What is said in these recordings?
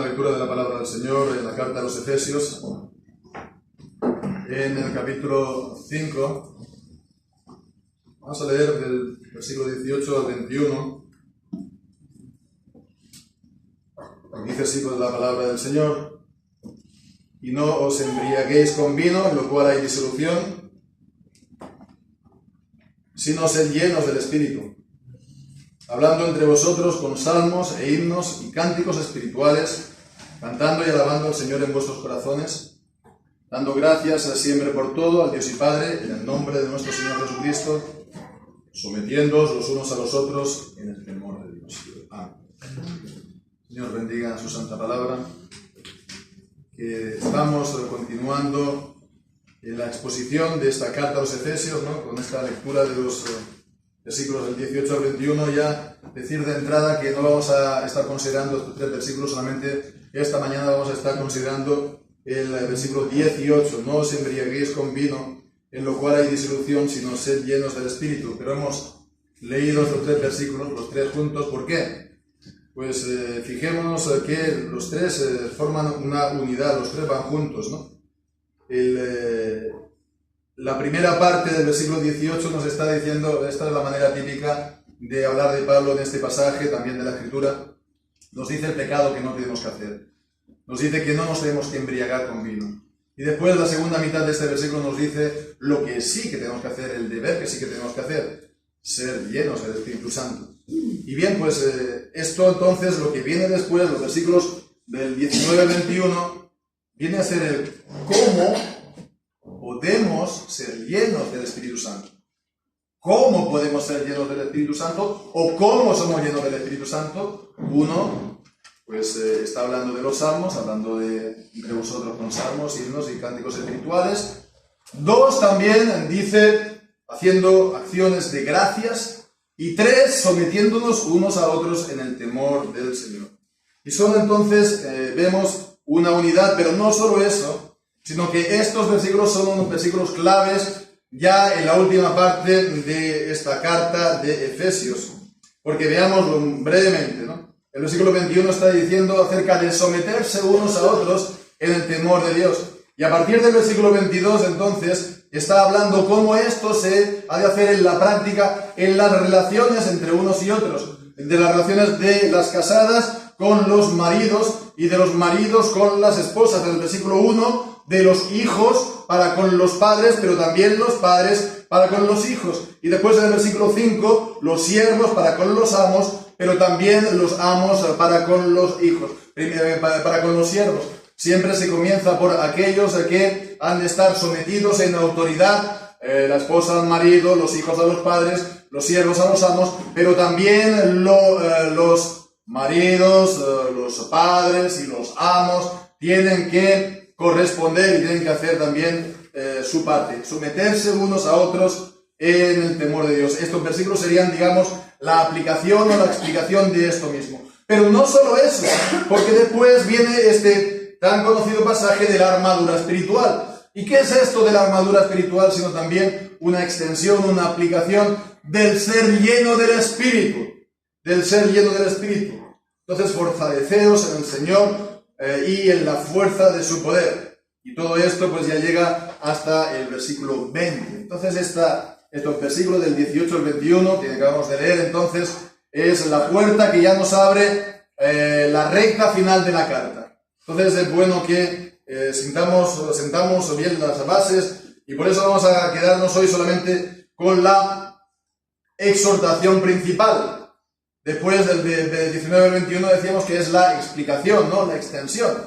lectura de la palabra del Señor en la carta a los Efesios, en el capítulo 5. Vamos a leer del versículo 18 al 21. Dice así pues la palabra del Señor: y no os embriaguéis con vino, en lo cual hay disolución, sino sed llenos del Espíritu, hablando entre vosotros con salmos e himnos y cánticos espirituales, cantando y alabando al Señor en vuestros corazones, dando gracias siempre por todo al Dios y Padre, en el nombre de nuestro Señor Jesucristo, sometiéndoos los unos a los otros en el temor de Dios. Amén. Señor, bendiga su santa palabra, que estamos continuando en la exposición de esta carta a los Efesios, ¿no? Con esta lectura de los versículos del 18 al 21, ya decir de entrada que no vamos a estar considerando estos tres versículos, solamente esta mañana vamos a estar considerando el versículo 18, no os embriaguéis con vino, en lo cual hay disolución, sino sed llenos del Espíritu. Pero hemos leído estos tres versículos, los tres juntos. ¿Por qué? Pues fijémonos que los tres forman una unidad, los tres van juntos, ¿no? La primera parte del versículo 18 nos está diciendo, esta es la manera típica de hablar de Pablo en este pasaje, también de la Escritura, nos dice el pecado que no tenemos que hacer, nos dice que no nos tenemos que embriagar con vino. Y después la segunda mitad de este versículo nos dice lo que sí que tenemos que hacer, el deber que sí que tenemos que hacer, ser llenos del Espíritu Santo. Y bien, pues esto entonces, lo que viene después, los versículos del 19 al 21, viene a ser el cómo podemos ser llenos del Espíritu Santo. ¿Cómo podemos ser llenos del Espíritu Santo? ¿O cómo somos llenos del Espíritu Santo? Uno, pues está hablando de los salmos, hablando de entre vosotros con salmos, himnos y cánticos espirituales. Dos, también dice, haciendo acciones de gracias. Y tres, sometiéndonos unos a otros en el temor del Señor. Y solo entonces vemos una unidad, pero no solo eso, sino que estos versículos son unos versículos claves ya en la última parte de esta carta de Efesios. Porque veámoslo brevemente, ¿no? El versículo 21 está diciendo acerca de someterse unos a otros en el temor de Dios. Y a partir del versículo 22, entonces, está hablando cómo esto se ha de hacer en la práctica, en las relaciones entre unos y otros, de las relaciones de las casadas con los maridos y de los maridos con las esposas. En el versículo 1, de los hijos para con los padres, pero también los padres para con los hijos. Y después en el versículo 5, los siervos para con los amos, pero también los amos para con los hijos, para con los siervos. Siempre se comienza por aquellos que han de estar sometidos en autoridad, la esposa al marido, los hijos a los padres, los siervos a los amos, pero también los maridos, los padres y los amos tienen que corresponder y tienen que hacer también su parte, someterse unos a otros en el temor de Dios. Estos versículos serían, digamos, la aplicación o la explicación de esto mismo. Pero no solo eso, porque después viene este tan conocido pasaje de la armadura espiritual. ¿Y qué es esto de la armadura espiritual? Sino también una extensión, una aplicación del ser lleno del Espíritu. Del ser lleno del Espíritu. Entonces, fortaleceos en el Señor y en la fuerza de su poder. Y todo esto pues ya llega hasta el versículo 20. Entonces, estos versículos del 18 al 21 que acabamos de leer, entonces, es la puerta que ya nos abre la recta final de la carta. Entonces es bueno que sentamos bien las bases, y por eso vamos a quedarnos hoy solamente con la exhortación principal. Después del 19 al 21 decíamos que es la explicación, ¿no? La extensión.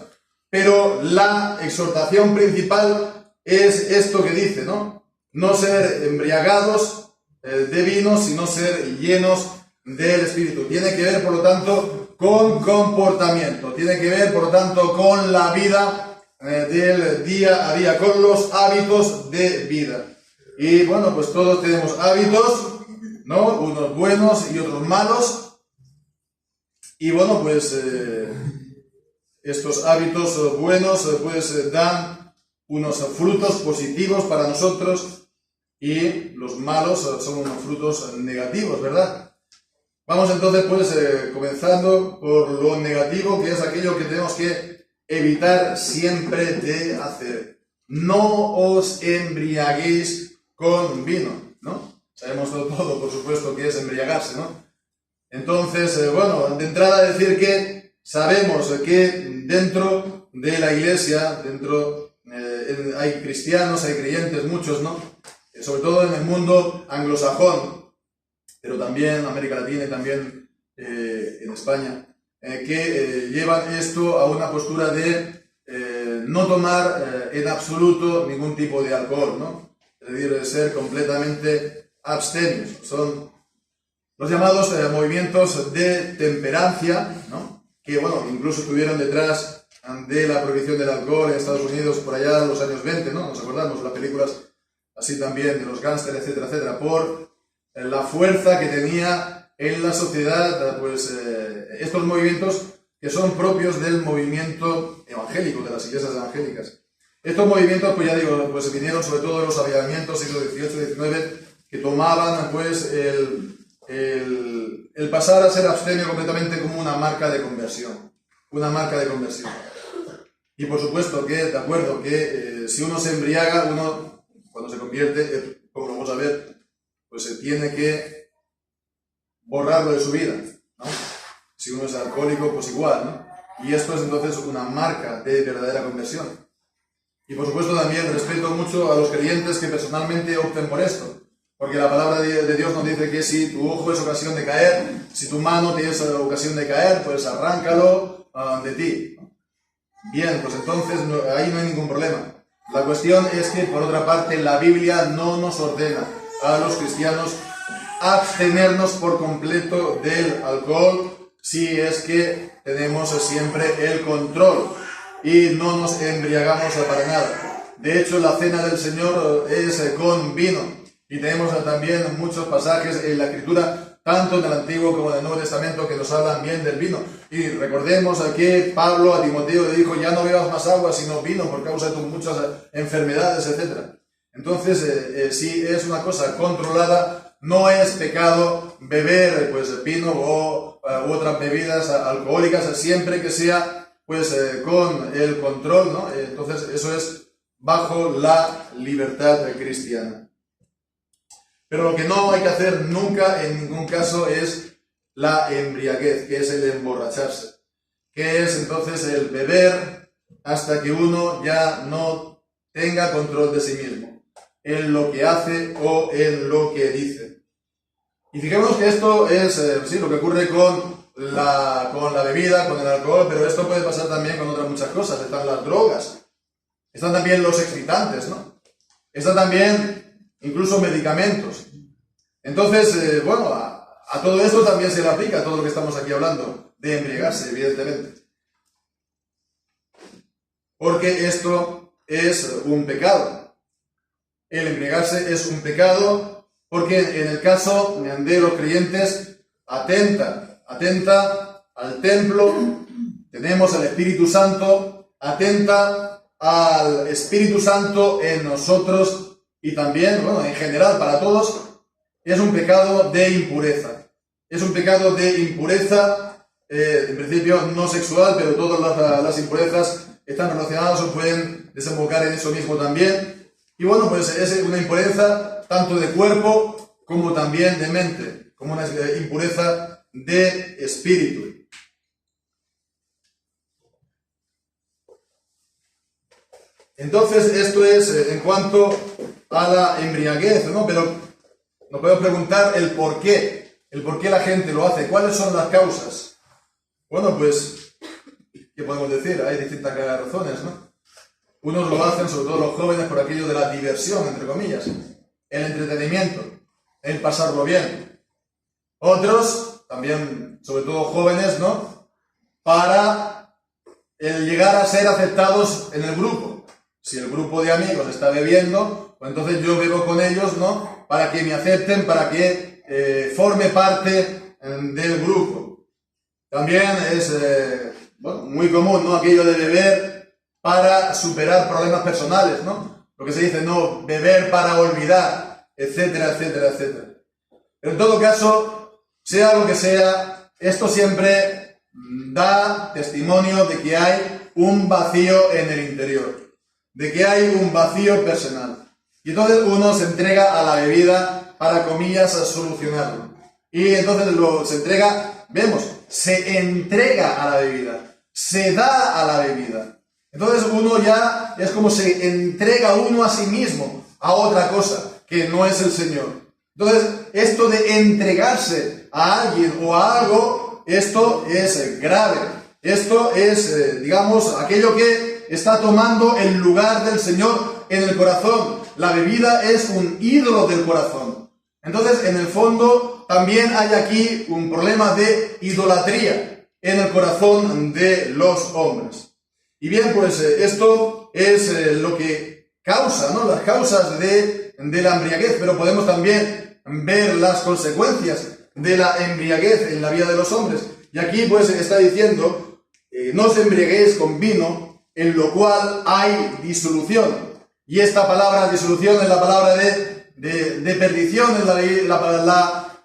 Pero la exhortación principal es esto que dice, ¿no? No ser embriagados de vino, sino ser llenos del Espíritu. Tiene que ver, por lo tanto, con comportamiento, tiene que ver, por lo tanto, con la vida del día a día, con los hábitos de vida. Y bueno, pues todos tenemos hábitos, ¿no? Unos buenos y otros malos. Y bueno, pues estos hábitos buenos pues dan unos frutos positivos para nosotros, y los malos son unos frutos negativos, ¿verdad? Vamos entonces pues comenzando por lo negativo, que es aquello que tenemos que evitar siempre de hacer. No os embriaguéis con vino, ¿no? Sabemos todo, por supuesto, que es embriagarse, ¿no? Entonces, bueno, de entrada decir que sabemos que dentro de la iglesia, hay cristianos, hay creyentes, muchos, ¿no? Sobre todo en el mundo anglosajón, pero también en América Latina y también en España, que llevan esto a una postura de no tomar en absoluto ningún tipo de alcohol, ¿no? Es decir, ser completamente abstemios. Son los llamados movimientos de temperancia, ¿no? Que, bueno, incluso estuvieron detrás de la prohibición del alcohol en Estados Unidos por allá en los años 20, ¿no? Nos acordamos, las películas así también de los gángsters, etcétera, etcétera, por la fuerza que tenía en la sociedad, pues estos movimientos que son propios del movimiento evangélico, de las iglesias evangélicas. Estos movimientos, pues ya digo, pues vinieron sobre todo de los avivamientos siglo XVIII, XIX, que tomaban pues el pasar a ser abstemio completamente como una marca de conversión. Una marca de conversión. Y por supuesto que, de acuerdo, que si uno se embriaga, uno, cuando se convierte, como lo vamos a ver, pues se tiene que borrarlo de su vida, ¿no? Si uno es alcohólico, pues igual, ¿no? Y esto es entonces una marca de verdadera conversión. Y por supuesto también respeto mucho a los creyentes que personalmente opten por esto. Porque la palabra de Dios nos dice que si tu ojo es ocasión de caer, si tu mano tienes ocasión de caer, pues arráncalo de ti. Bien, pues entonces ahí no hay ningún problema. La cuestión es que, por otra parte, la Biblia no nos ordena a los cristianos abstenernos por completo del alcohol si es que tenemos siempre el control y no nos embriagamos para nada. De hecho, la cena del Señor es con vino. Y tenemos también muchos pasajes en la Escritura, tanto en el Antiguo como en el Nuevo Testamento, que nos hablan bien del vino. Y recordemos que Pablo a Timoteo le dijo, ya no bebas más agua, sino vino, por causa de tus muchas enfermedades, etc. Entonces, si es una cosa controlada, no es pecado beber pues vino u otras bebidas alcohólicas, siempre que sea pues con el control, ¿no? Entonces, eso es bajo la libertad cristiana. Pero lo que no hay que hacer nunca, en ningún caso, es la embriaguez, que es el emborracharse, que es entonces el beber hasta que uno ya no tenga control de sí mismo, en lo que hace o en lo que dice. Y fijémonos que esto es sí, lo que ocurre con la bebida, con el alcohol, pero esto puede pasar también con otras muchas cosas. Están las drogas, están también los excitantes, ¿no? Están también incluso medicamentos. Entonces, bueno, a todo esto también se le aplica todo lo que estamos aquí hablando, de embriagarse, evidentemente. Porque esto es un pecado. El embriagarse es un pecado porque en el caso de los creyentes atenta al templo, tenemos al Espíritu Santo, atenta al Espíritu Santo en nosotros y también, bueno, en general para todos, es un pecado de impureza. Es un pecado de impureza, en principio no sexual, pero todas las impurezas están relacionadas o pueden desembocar en eso mismo también. Y bueno, pues es una impureza tanto de cuerpo como también de mente, como una impureza de espíritu. Entonces, esto es en cuanto a la embriaguez, ¿no? Pero nos podemos preguntar el por qué la gente lo hace, cuáles son las causas. Bueno, pues, ¿qué podemos decir? Hay distintas razones, ¿no? Unos lo hacen, sobre todo los jóvenes, por aquello de la diversión, entre comillas, el entretenimiento, el pasarlo bien. Otros, también, sobre todo jóvenes, ¿no? Para el llegar a ser aceptados en el grupo. Si el grupo de amigos está bebiendo, pues entonces yo bebo con ellos, ¿no? Para que me acepten, para que forme parte del grupo. También es bueno, muy común, ¿no? Aquello de beber para superar problemas personales, ¿no? Lo que se dice, no, beber para olvidar, etcétera, etcétera, etcétera. Pero en todo caso, Sea lo que sea, esto siempre da testimonio de que hay un vacío en el interior, de que hay un vacío personal. Y entonces uno se entrega a la bebida para, comillas, solucionarlo. Y entonces se entrega, vemos, se entrega a la bebida, se da a la bebida. Entonces uno ya es como se entrega uno a sí mismo a otra cosa que no es el Señor. Entonces, esto de entregarse a alguien o a algo, esto es grave. Esto es, digamos, aquello que está tomando el lugar del Señor en el corazón. La bebida es un ídolo del corazón. Entonces, en el fondo, también hay aquí un problema de idolatría en el corazón de los hombres. Y bien, pues esto es lo que causa, ¿no? Las causas de la embriaguez, pero podemos también ver las consecuencias de la embriaguez en la vida de los hombres. Y aquí pues está diciendo, no os embriaguéis con vino, en lo cual hay disolución. Y esta palabra disolución es la palabra de perdición, es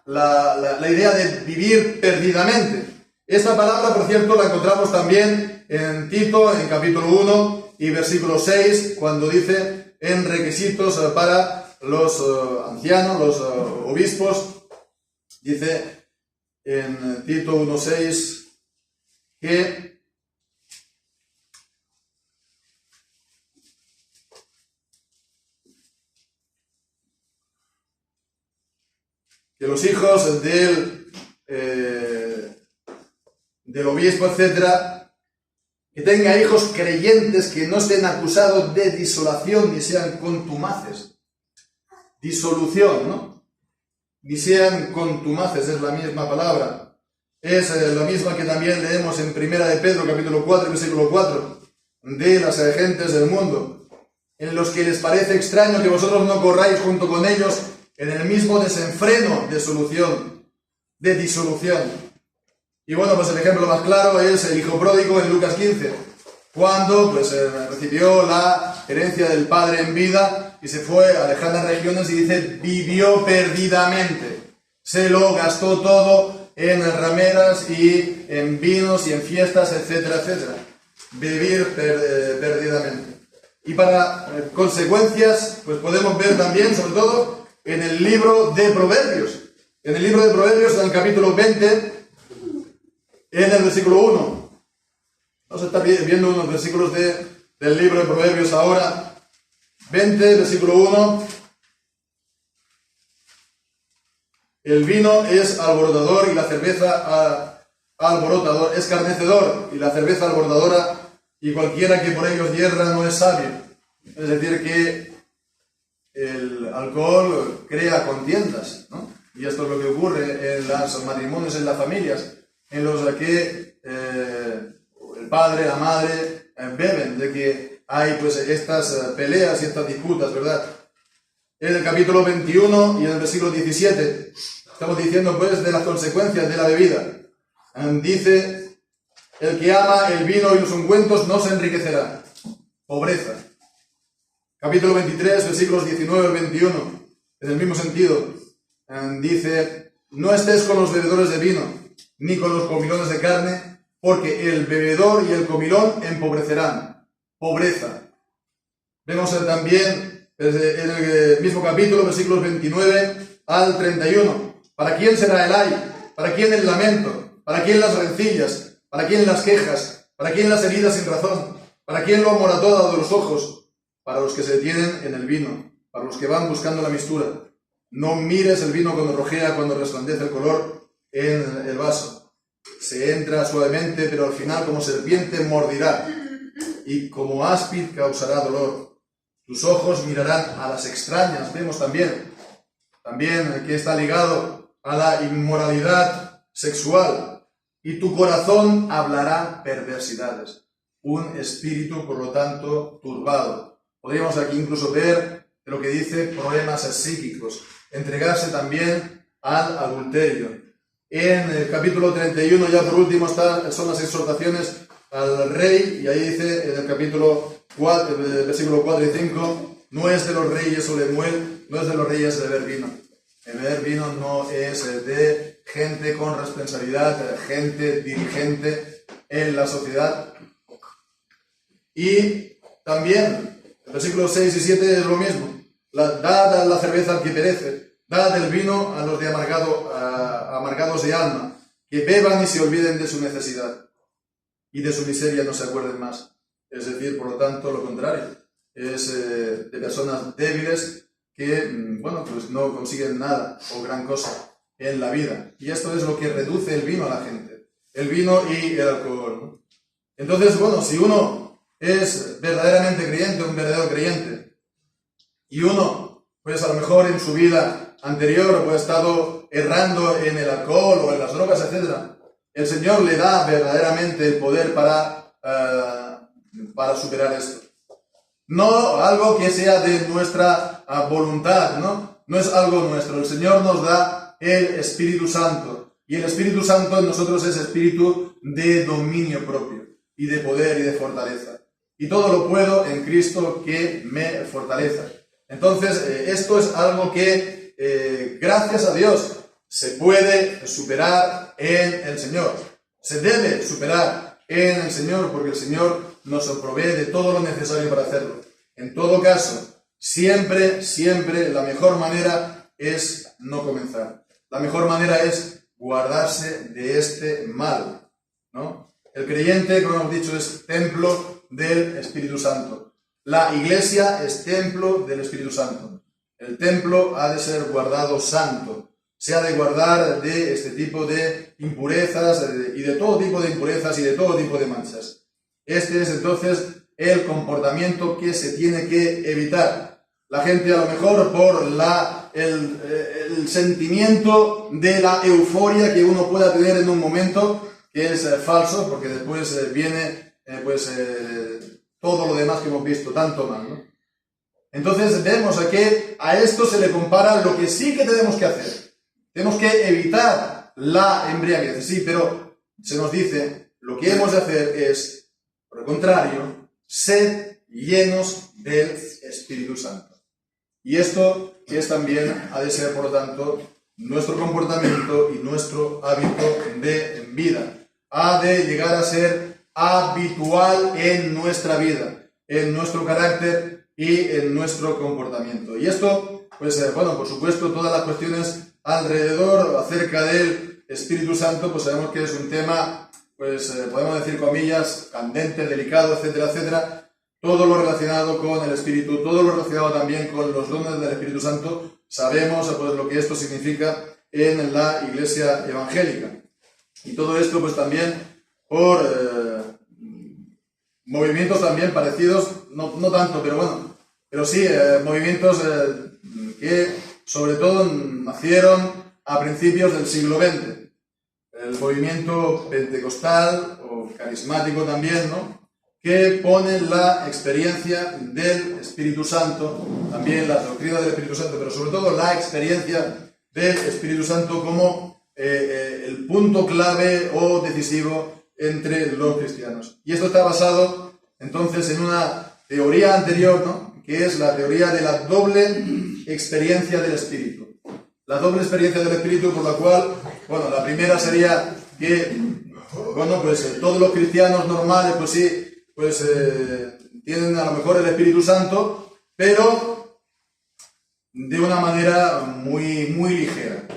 la idea de vivir perdidamente. Esta palabra, por cierto, la encontramos también en Tito, en capítulo 1 y versículo 6, cuando dice en requisitos para los ancianos, los obispos, dice en Tito 1:6 que los hijos del obispo, etcétera, que tenga hijos creyentes que no estén acusados de disolación ni sean contumaces. Disolución, ¿no? Ni sean contumaces, es la misma palabra. Es la misma que también leemos en Primera de Pedro, capítulo 4, versículo 4, de las gentes del mundo, en los que les parece extraño que vosotros no corráis junto con ellos en el mismo desenfreno de disolución. Y bueno, pues el ejemplo más claro es el hijo pródigo en Lucas 15, cuando pues recibió la herencia del padre en vida y se fue a lejanas regiones y dice, vivió perdidamente. Se lo gastó todo en rameras y en vinos y en fiestas, etcétera, etcétera. Vivir perdidamente. Y para consecuencias, pues podemos ver también, sobre todo, en el libro de Proverbios. En el libro de Proverbios, en el capítulo 20, en el versículo 1. Vamos a estar viendo unos versículos del libro de Proverbios ahora. 20, versículo 1. El vino es alborotador y la cerveza escarnecedor y la cerveza alborotadora, y cualquiera que por ellos hierra no es sabio. Es decir, que el alcohol crea contiendas, ¿no? Y esto es lo que ocurre en los matrimonios, en las familias, en los que el padre, la madre beben, de que hay pues estas peleas y estas disputas, ¿verdad? En el capítulo 21 y en el versículo 17 estamos diciendo pues de las consecuencias de la bebida. Dice, el que ama el vino y los ungüentos no se enriquecerá. Pobreza. Capítulo 23, versículos 19 al 21, en el mismo sentido, dice, no estés con los bebedores de vino, ni con los comilones de carne, porque el bebedor y el comilón empobrecerán. Pobreza. Vemos también en el mismo capítulo, versículos 29 al 31. ¿Para quién será el ay? ¿Para quién el lamento? ¿Para quién las rencillas? ¿Para quién las quejas? ¿Para quién las heridas sin razón? ¿Para quién lo amoratado de los ojos? Para los que se detienen en el vino, para los que van buscando la mistura. No mires el vino cuando rojea, cuando resplandece el color en el vaso. Se entra suavemente, pero al final como serpiente mordirá, y como áspid causará dolor. Tus ojos mirarán a las extrañas. Vemos también que está ligado a la inmoralidad sexual. Y tu corazón hablará perversidades. Un espíritu, por lo tanto, turbado. Podríamos aquí incluso ver lo que dice problemas psíquicos. Entregarse también al adulterio. En el capítulo 31, ya por último, son las exhortaciones al rey, y ahí dice en el capítulo 4, versículo 4 y 5, no es de los reyes o Lemuel, no es de los reyes beber vino. El beber vino no es de gente con responsabilidad, gente dirigente en la sociedad. Y también, el versículo 6 y 7 es lo mismo. Dad la cerveza al que perece, dad el vino a los de amargados de alma, que beban y se olviden de su necesidad, y de su miseria no se acuerden más. Es decir, por lo tanto, lo contrario. Es de personas débiles que, bueno, pues no consiguen nada o gran cosa en la vida. Y esto es lo que reduce el vino a la gente. El vino y el alcohol, ¿no? Entonces, bueno, si uno es verdaderamente creyente, un verdadero creyente, y uno, pues a lo mejor en su vida anterior, pues ha estado errando en el alcohol o en las drogas, etc., el Señor le da verdaderamente el poder para superar esto. No algo que sea de nuestra voluntad, ¿no? No es algo nuestro. El Señor nos da el Espíritu Santo. Y el Espíritu Santo en nosotros es espíritu de dominio propio, y de poder y de fortaleza. Y todo lo puedo en Cristo que me fortaleza. Entonces, esto es algo que, gracias a Dios, se puede superar en el Señor. Se debe superar en el Señor, porque el Señor nos provee de todo lo necesario para hacerlo. En todo caso, siempre la mejor manera es no comenzar. La mejor manera es guardarse de este mal, ¿no? El creyente, como hemos dicho, es templo del Espíritu Santo. La iglesia es templo del Espíritu Santo. El templo ha de ser guardado santo. Se ha de guardar de este tipo de impurezas y de todo tipo de impurezas y de todo tipo de manchas. Este es entonces el comportamiento que se tiene que evitar. La gente a lo mejor por el sentimiento de la euforia que uno pueda tener en un momento, que es falso, porque después viene todo lo demás que hemos visto, tanto mal, ¿no? Entonces vemos que a esto se le compara lo que sí que tenemos que hacer. Tenemos que evitar la embriaguez, sí, pero se nos dice, lo que hemos de hacer es, por el contrario, sed llenos del Espíritu Santo. Y esto es también, ha de ser, por lo tanto, nuestro comportamiento y nuestro hábito de vida. Ha de llegar a ser habitual en nuestra vida, en nuestro carácter y en nuestro comportamiento. Y esto, pues bueno, por supuesto, todas las cuestiones alrededor, acerca del Espíritu Santo, pues sabemos que es un tema, pues podemos decir comillas, candente, delicado, etcétera, etcétera. Todo lo relacionado con el Espíritu, todo lo relacionado también con los dones del Espíritu Santo, sabemos pues lo que esto significa en la Iglesia evangélica. Y todo esto pues también por movimientos también parecidos, no tanto, pero bueno, pero sí, movimientos que sobre todo nacieron a principios del siglo XX. El movimiento pentecostal o carismático también, ¿no?, que pone la experiencia del Espíritu Santo, también la doctrina del Espíritu Santo, pero sobre todo la experiencia del Espíritu Santo como el punto clave o decisivo entre los cristianos. Y esto está basado entonces en una teoría anterior, ¿no?, que es la teoría de la doble experiencia del Espíritu. La doble experiencia del Espíritu, por la cual, bueno, la primera sería que, bueno, pues todos los cristianos normales, pues sí, pues tienen a lo mejor el Espíritu Santo, pero de una manera muy ligera.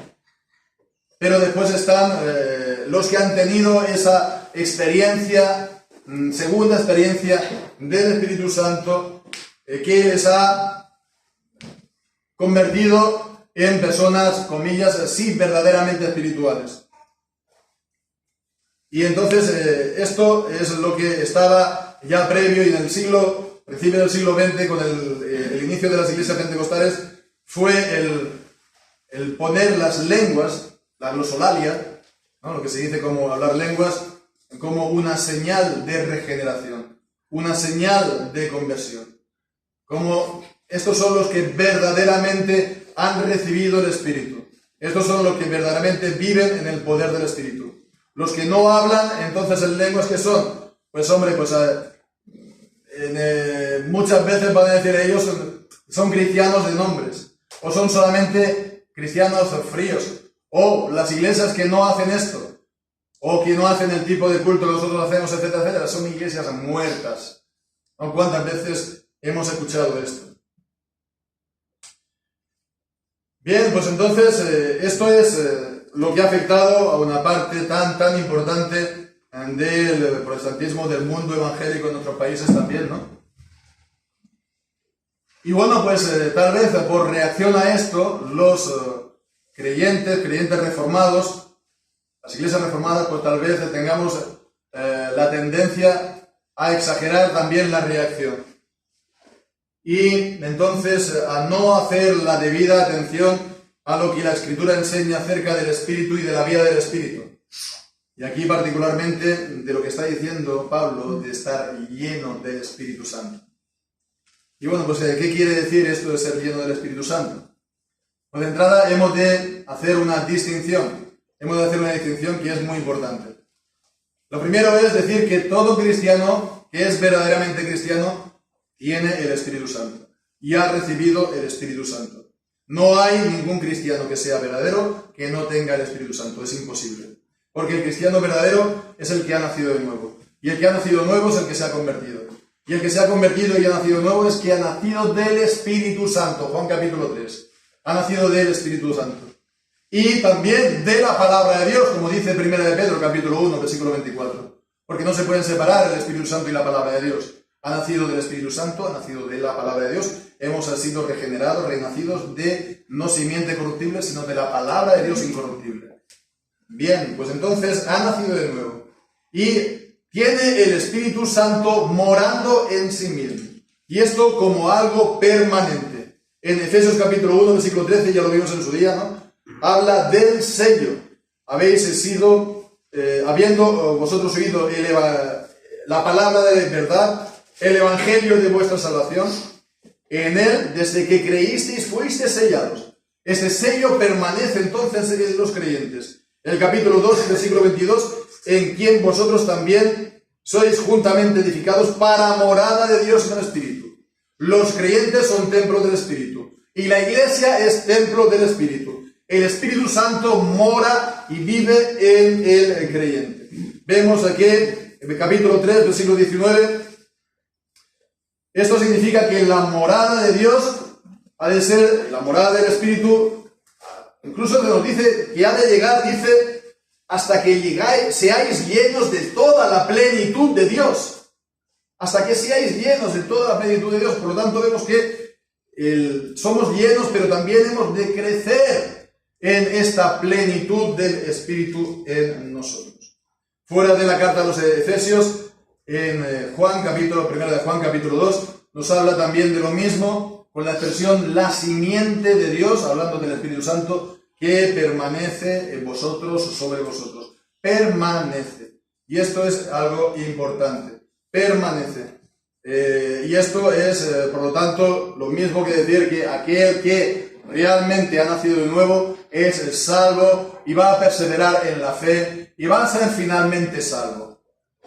Pero después están los que han tenido esa experiencia, segunda experiencia del Espíritu Santo, que les ha convertido en personas, comillas, sí, verdaderamente espirituales. Y entonces esto es lo que estaba ya previo, y en el principio del siglo XX, con el inicio de las iglesias pentecostales, fue el poner las lenguas, la glosolalia, ¿no?, lo que se dice como hablar lenguas, como una señal de regeneración, una señal de conversión. Como estos son los que verdaderamente han recibido el Espíritu. Estos son los que verdaderamente viven en el poder del Espíritu. Los que no hablan, entonces, en lenguas, ¿qué son? Pues hombre, pues muchas veces van a decir ellos son cristianos de nombres, o son solamente cristianos fríos, O las iglesias que no hacen esto, o que no hacen el tipo de culto que nosotros hacemos, etcétera, etcétera, son iglesias muertas. ¿No? ¿Cuántas veces hemos escuchado esto? Bien, pues entonces esto es lo que ha afectado a una parte tan importante del protestantismo, del mundo evangélico en nuestros países también, ¿no? Y bueno, pues tal vez por reacción a esto, los creyentes reformados, las iglesias reformadas, pues tal vez tengamos la tendencia a exagerar también la reacción. Y entonces a no hacer la debida atención a lo que la Escritura enseña acerca del Espíritu y de la vida del Espíritu. Y aquí particularmente de lo que está diciendo Pablo, de estar lleno del Espíritu Santo. Y bueno, pues ¿qué quiere decir esto de ser lleno del Espíritu Santo? Pues de entrada hemos de hacer una distinción. Hemos de hacer una distinción que es muy importante. Lo primero es decir que todo cristiano que es verdaderamente cristiano tiene el Espíritu Santo y ha recibido el Espíritu Santo. No hay ningún cristiano que sea verdadero que no tenga el Espíritu Santo. Es imposible. Porque el cristiano verdadero es el que ha nacido de nuevo. Y el que ha nacido de nuevo es el que se ha convertido. Y el que se ha convertido y ha nacido de nuevo es que ha nacido del Espíritu Santo. Juan capítulo 3. Ha nacido del Espíritu Santo. Y también de la palabra de Dios, como dice 1 de Pedro capítulo 1, versículo 24. Porque no se pueden separar el Espíritu Santo y la palabra de Dios. Ha nacido del Espíritu Santo, ha nacido de la palabra de Dios. Hemos sido regenerados, renacidos de no simiente corruptible, sino de la palabra de Dios incorruptible. Bien, pues entonces ha nacido de nuevo. Y tiene el Espíritu Santo morando en sí mismo. Y esto como algo permanente. En Efesios capítulo 1, versículo 13, ya lo vimos en su día, ¿no? Habla del sello. Habéis sido, habiendo vosotros oído la palabra de verdad, el evangelio de vuestra salvación, en él, desde que creísteis, fuisteis sellados. Este sello permanece entonces en los creyentes. El capítulo 2, versículo 22, en quien vosotros también sois juntamente edificados para morada de Dios en el Espíritu. Los creyentes son templo del Espíritu. Y la iglesia es templo del Espíritu. El Espíritu Santo mora y vive en el creyente. Vemos aquí, en el capítulo 3, versículo 19, esto significa que la morada de Dios ha de ser, la morada del Espíritu, incluso nos dice que ha de llegar, dice, hasta que seáis llenos de toda la plenitud de Dios. Hasta que seáis llenos de toda la plenitud de Dios. Por lo tanto, vemos que somos llenos, pero también hemos de crecer en esta plenitud del Espíritu en nosotros. Fuera de la carta a los Efesios, en Juan capítulo 1 de Juan capítulo 2, nos habla también de lo mismo, con la expresión la simiente de Dios, hablando del Espíritu Santo, que permanece en vosotros o sobre vosotros. Permanece. Y esto es algo importante. Permanece. Y esto es, por lo tanto, lo mismo que decir que aquel que realmente ha nacido de nuevo es salvo y va a perseverar en la fe y va a ser finalmente salvo.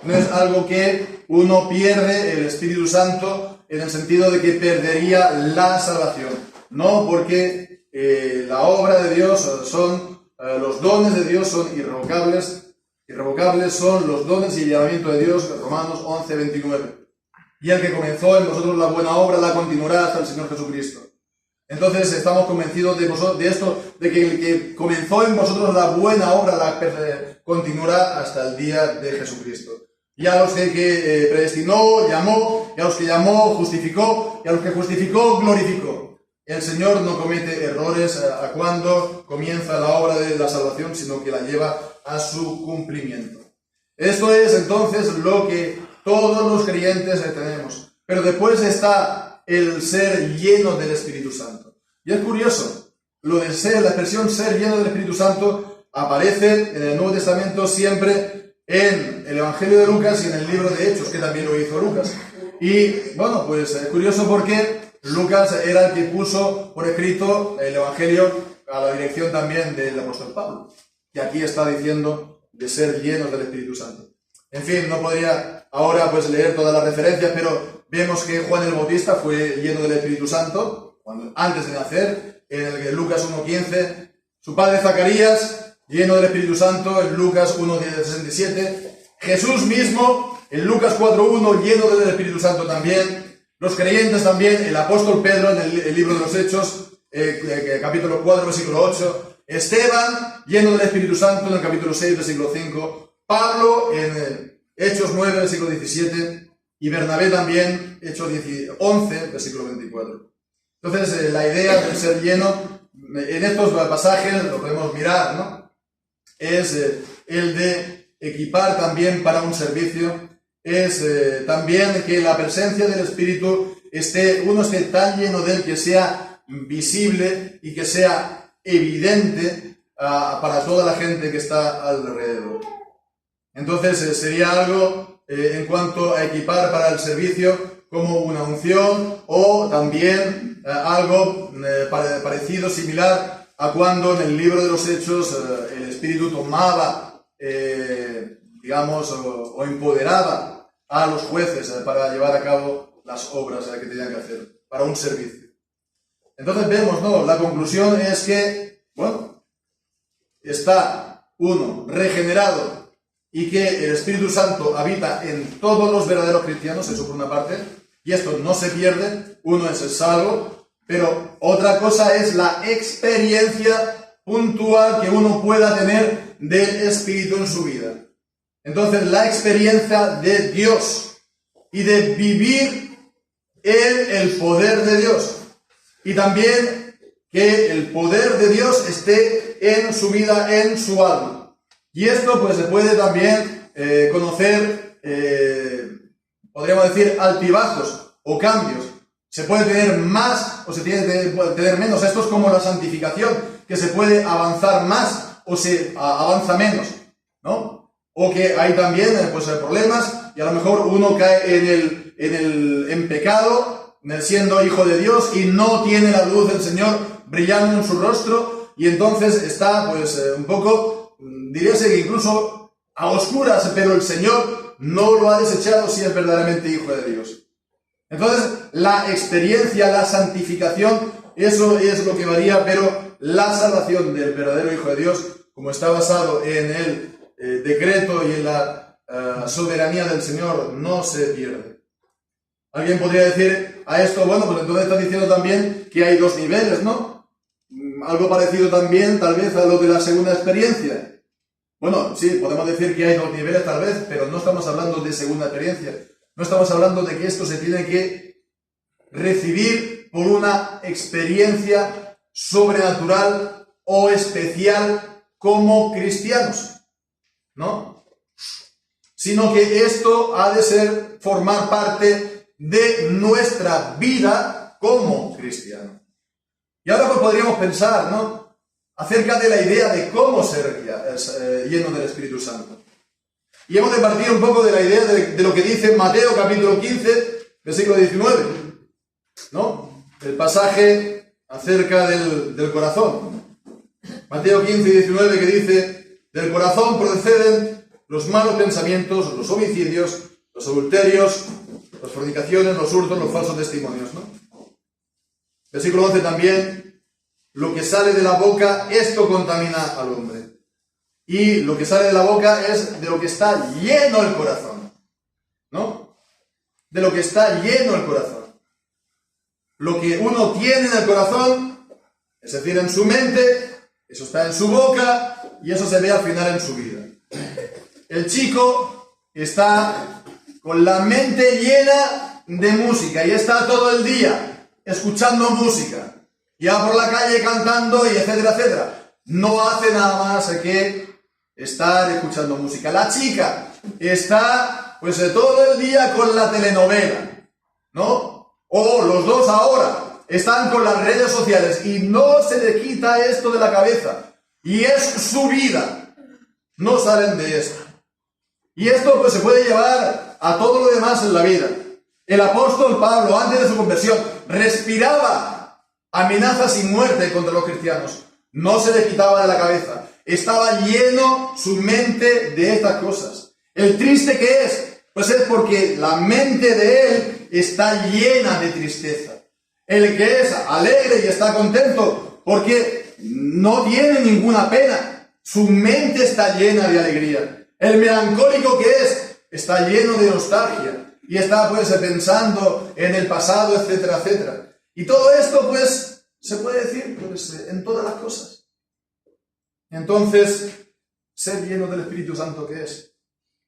No es algo que uno pierde el Espíritu Santo en el sentido de que perdería la salvación. No, porque la obra de Dios los dones de Dios son irrevocables. Irrevocables son los dones y el llamamiento de Dios, Romanos 11, 29. Y el que comenzó en vosotros la buena obra la continuará hasta el Señor Jesucristo. Entonces estamos convencidos de esto, de que el que comenzó en vosotros la buena obra la continuará hasta el día de Jesucristo. Y a los que predestinó, llamó, y a los que llamó, justificó, y a los que justificó, glorificó. El Señor no comete errores a cuando comienza la obra de la salvación, sino que la lleva a su cumplimiento. Esto es entonces lo que todos los creyentes tenemos. Pero después está el ser lleno del Espíritu Santo. Y es curioso, lo de la expresión ser lleno del Espíritu Santo aparece en el Nuevo Testamento siempre en el Evangelio de Lucas y en el libro de Hechos, que también lo hizo Lucas. Y bueno, pues es curioso porque Lucas era el que puso por escrito el Evangelio a la dirección también del apóstol Pablo, que aquí está diciendo de ser llenos del Espíritu Santo. En fin, no podría ahora pues leer todas las referencias, pero vemos que Juan el Bautista fue lleno del Espíritu Santo antes de nacer. En el Lucas 1:15 Su padre Zacarías, lleno del Espíritu Santo, en Lucas 1:67. Jesús mismo, en Lucas 4:1, lleno del Espíritu Santo también. Los creyentes también, el apóstol Pedro en el libro de los Hechos, capítulo 4, versículo 8. Esteban, lleno del Espíritu Santo, en el capítulo 6, versículo 5. Pablo, en Hechos 9, versículo 17. Y Bernabé también, Hechos 11, versículo 24. Entonces, la idea de ser lleno, en estos pasajes, lo podemos mirar, ¿no? Es el de equipar también para un servicio. Es también que la presencia del Espíritu uno esté tan lleno de él que sea visible y que sea evidente para toda la gente que está alrededor. Entonces sería algo en cuanto a equipar para el servicio como una unción, o también algo parecido, similar a cuando en el libro de los Hechos el Espíritu tomaba, o empoderaba a los jueces para llevar a cabo las obras que tenían que hacer, para un servicio. Entonces vemos, ¿no? La conclusión es que, está uno regenerado y que el Espíritu Santo habita en todos los verdaderos cristianos, eso por una parte, y esto no se pierde, uno es salvo, pero otra cosa es la experiencia puntual que uno pueda tener del Espíritu en su vida. Entonces, la experiencia de Dios y de vivir en el poder de Dios. Y también que el poder de Dios esté en su vida, en su alma. Y esto pues se puede también conocer, podríamos decir, altibajos o cambios. Se puede tener más o se puede tener menos. Esto es como la santificación, que se puede avanzar más o se avanza menos, ¿no? O que hay también problemas y a lo mejor uno cae en pecado, siendo hijo de Dios, y no tiene la luz del Señor brillando en su rostro, y entonces está un poco, diríase que incluso a oscuras, pero el Señor no lo ha desechado si es verdaderamente hijo de Dios. Entonces, la experiencia, la santificación, eso es lo que varía, pero la salvación del verdadero hijo de Dios, como está basado en el decreto y en la soberanía del Señor, no se pierde. Alguien podría decir a esto, pues entonces está diciendo también que hay dos niveles, ¿no? Algo parecido también, tal vez, a lo de la segunda experiencia. Bueno, sí, podemos decir que hay dos niveles tal vez, pero no estamos hablando de segunda experiencia. No estamos hablando de que esto se tiene que recibir por una experiencia sobrenatural o especial como cristianos, ¿no? Sino que esto ha de formar parte de nuestra vida como cristiano. Y ahora pues podríamos pensar, ¿no?, acerca de la idea de cómo ser lleno del Espíritu Santo. Y hemos de partir un poco de la idea de lo que dice Mateo capítulo 15, versículo 19, ¿no? El pasaje acerca del corazón. Mateo 15, 19, que dice: del corazón proceden los malos pensamientos, los homicidios, los adulterios, las fornicaciones, los hurtos, los falsos testimonios, ¿no? Versículo 11 también: lo que sale de la boca, esto contamina al hombre. Y lo que sale de la boca es de lo que está lleno el corazón, ¿no? De lo que está lleno el corazón. Lo que uno tiene en el corazón, es decir, en su mente, eso está en su boca y eso se ve al final en su vida. El chico está con la mente llena de música y está todo el día escuchando música, y va por la calle cantando y etcétera, etcétera. No hace nada más que estar escuchando música. La chica está todo el día con la telenovela, ¿no? O los dos ahora están con las redes sociales y no se le quita esto de la cabeza. Y es su vida. No salen de esto. Y esto se puede llevar a todo lo demás en la vida. El apóstol Pablo, antes de su conversión, respiraba amenazas y muerte contra los cristianos. No se le quitaba de la cabeza. Estaba lleno su mente de estas cosas. El triste que es porque la mente de él está llena de tristeza. El que es alegre y está contento porque no tiene ninguna pena. Su mente está llena de alegría. El melancólico que es, está lleno de nostalgia. Y está pues pensando en el pasado, etcétera, etcétera. Y todo esto pues se puede decir pues, en todas las cosas. Entonces, ser lleno del Espíritu Santo, ¿qué es?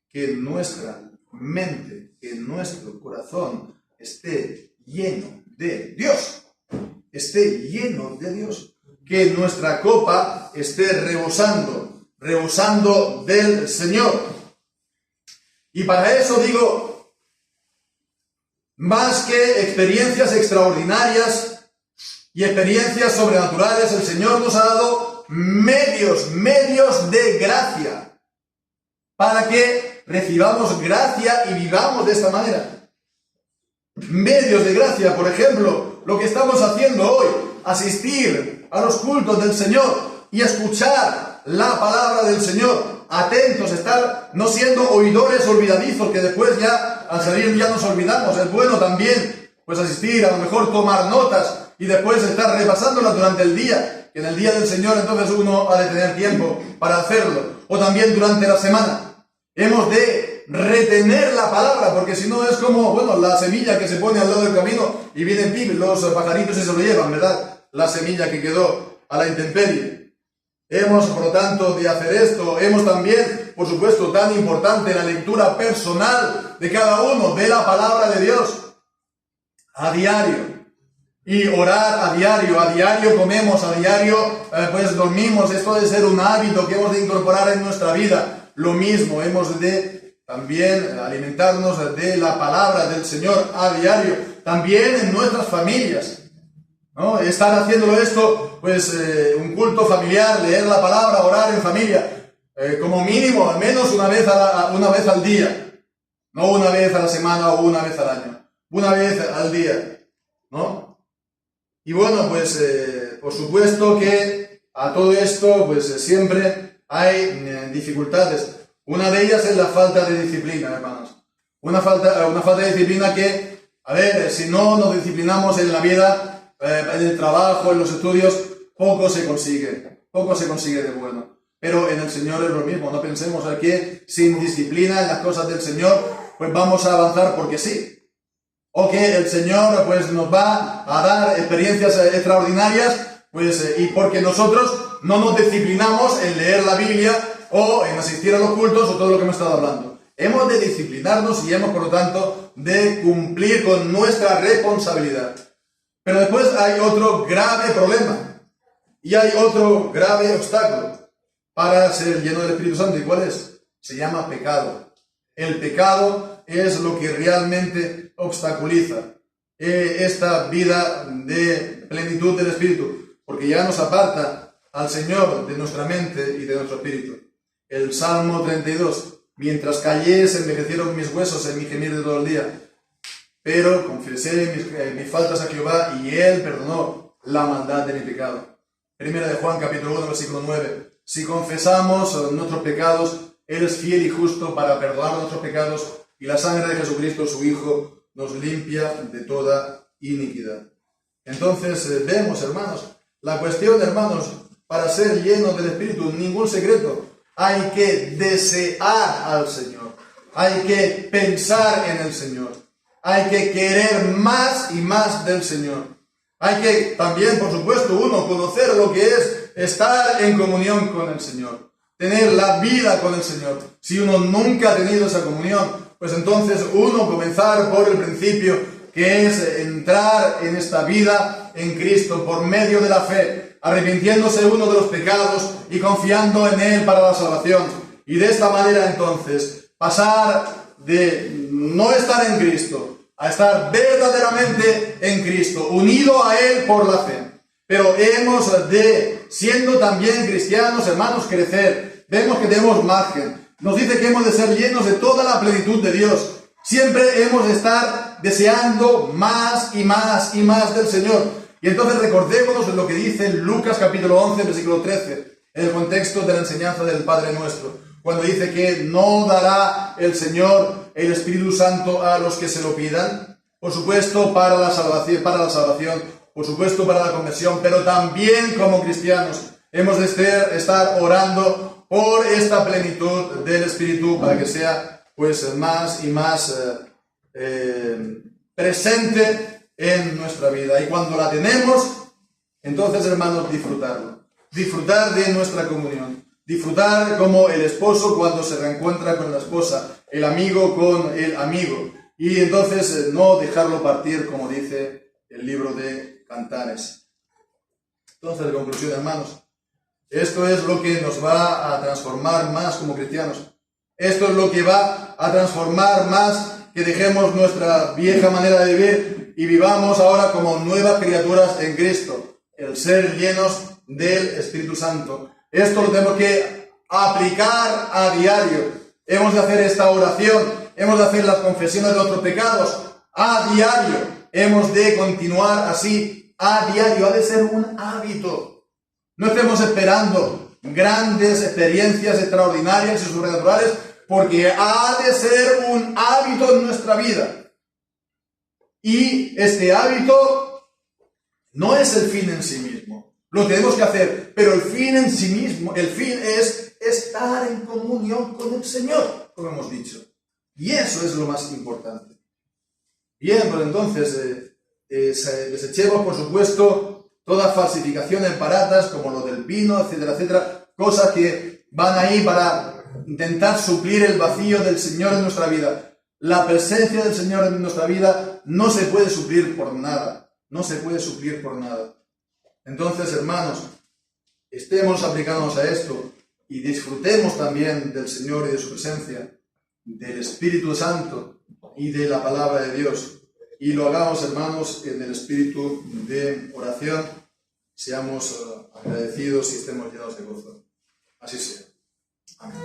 Que nuestra mente, que nuestro corazón esté lleno de Dios. Esté lleno de Dios. Que nuestra copa esté rebosando del Señor. Y para eso digo, más que experiencias extraordinarias y experiencias sobrenaturales, el Señor nos ha dado medios de gracia para que recibamos gracia y vivamos de esta manera. Medios de gracia, por ejemplo, lo que estamos haciendo hoy, asistir a los cultos del Señor y escuchar la palabra del Señor, atentos, estar no siendo oidores olvidadizos, que después ya al salir ya nos olvidamos. Es bueno también pues asistir, a lo mejor tomar notas y después estar repasándolas durante el día, que en el día del Señor entonces uno ha de tener tiempo para hacerlo, o también durante la semana. Hemos de retener la palabra, porque si no es como, bueno, la semilla que se pone al lado del camino y vienen los pajaritos y se lo llevan, ¿verdad? La semilla que quedó a la intemperie. Hemos, por lo tanto, de hacer esto. Hemos también, por supuesto, tan importante la lectura personal de cada uno de la palabra de Dios a diario. Y orar a diario comemos, a diario pues dormimos. Esto debe ser un hábito que hemos de incorporar en nuestra vida. Lo mismo, hemos de también alimentarnos de la palabra del Señor a diario. También en nuestras familias, ¿no? Estar haciéndolo esto, pues un culto familiar, leer la palabra, orar en familia, como mínimo, al menos una vez al día. No una vez a la semana o una vez al año. Una vez al día, ¿no? Y bueno, pues por supuesto que a todo esto pues siempre hay dificultades. Una de ellas es la falta de disciplina, hermanos. Una falta de disciplina que, a ver, si no nos disciplinamos en la vida, en el trabajo, en los estudios, poco se consigue de bueno. Pero en el Señor es lo mismo. No pensemos que sin disciplina en las cosas del Señor, pues vamos a avanzar porque sí. O que el Señor pues nos va a dar experiencias extraordinarias, pues y porque nosotros no nos disciplinamos en leer la Biblia o en asistir a los cultos o todo lo que hemos estado hablando. Hemos de disciplinarnos y hemos, por lo tanto, de cumplir con nuestra responsabilidad. Pero después hay otro grave problema y hay otro grave obstáculo para ser lleno del Espíritu Santo. ¿Y cuál es? Se llama pecado. El pecado es lo que realmente obstaculiza esta vida de plenitud del Espíritu, porque ya nos aparta al Señor de nuestra mente y de nuestro espíritu. El Salmo 32, mientras callé se envejecieron mis huesos en mi gemir de todo el día, pero confesé mis faltas a Jehová y Él perdonó la maldad de mi pecado. Primera de Juan capítulo 1 versículo 9, si confesamos nuestros pecados, Él es fiel y justo para perdonar nuestros pecados y la sangre de Jesucristo, su Hijo, nos limpia de toda iniquidad. Entonces vemos, hermanos, la cuestión, hermanos, para ser llenos del Espíritu, ningún secreto. Hay que desear al Señor. Hay que pensar en el Señor. Hay que querer más y más del Señor. Hay que también, por supuesto, uno conocer lo que es estar en comunión con el Señor. Tener la vida con el Señor. Si uno nunca ha tenido esa comunión, pues entonces uno comenzar por el principio, que es entrar en esta vida en Cristo por medio de la fe, arrepintiéndose uno de los pecados y confiando en Él para la salvación. Y de esta manera entonces pasar de no estar en Cristo a estar verdaderamente en Cristo, unido a Él por la fe. Pero hemos de, siendo también cristianos, hermanos, crecer. Vemos que tenemos margen. Nos dice que hemos de ser llenos de toda la plenitud de Dios. Siempre hemos de estar deseando más y más y más del Señor. Y entonces recordémonos lo que dice Lucas capítulo 11, versículo 13, en el contexto de la enseñanza del Padre Nuestro, cuando dice que no dará el Señor el Espíritu Santo a los que se lo pidan, por supuesto para la salvación por supuesto para la conversión, pero también como cristianos hemos de estar orando por esta plenitud del Espíritu para que sea pues más y más presente en nuestra vida. Y cuando la tenemos, entonces, hermanos, disfrutarlo. Disfrutar de nuestra comunión. Disfrutar como el esposo cuando se reencuentra con la esposa, el amigo con el amigo. Y entonces no dejarlo partir, como dice el libro de Cantares. Entonces, en conclusión, hermanos, esto es lo que nos va a transformar más como cristianos. Esto es lo que va a transformar más que dejemos nuestra vieja manera de vivir y vivamos ahora como nuevas criaturas en Cristo, el ser llenos del Espíritu Santo. Esto lo tenemos que aplicar a diario. Hemos de hacer esta oración, hemos de hacer las confesiones de nuestros pecados a diario. Hemos de continuar así a diario, ha de ser un hábito. No estemos esperando grandes experiencias extraordinarias y sobrenaturales, porque ha de ser un hábito en nuestra vida. Y este hábito no es el fin en sí mismo. Lo tenemos que hacer, pero el fin en sí mismo, el fin es estar en comunión con el Señor, como hemos dicho. Y eso es lo más importante. Bien, pues entonces desechemos, por supuesto, todas falsificaciones baratas, como lo del vino, etcétera, etcétera, cosas que van ahí para intentar suplir el vacío del Señor en nuestra vida. La presencia del Señor en nuestra vida no se puede suplir por nada. No se puede suplir por nada. Entonces, hermanos, estemos aplicándonos a esto y disfrutemos también del Señor y de su presencia, del Espíritu Santo y de la palabra de Dios. Y lo hagamos, hermanos, en el espíritu de oración. Seamos agradecidos y estemos llenos de gozo. Así sea. Amén.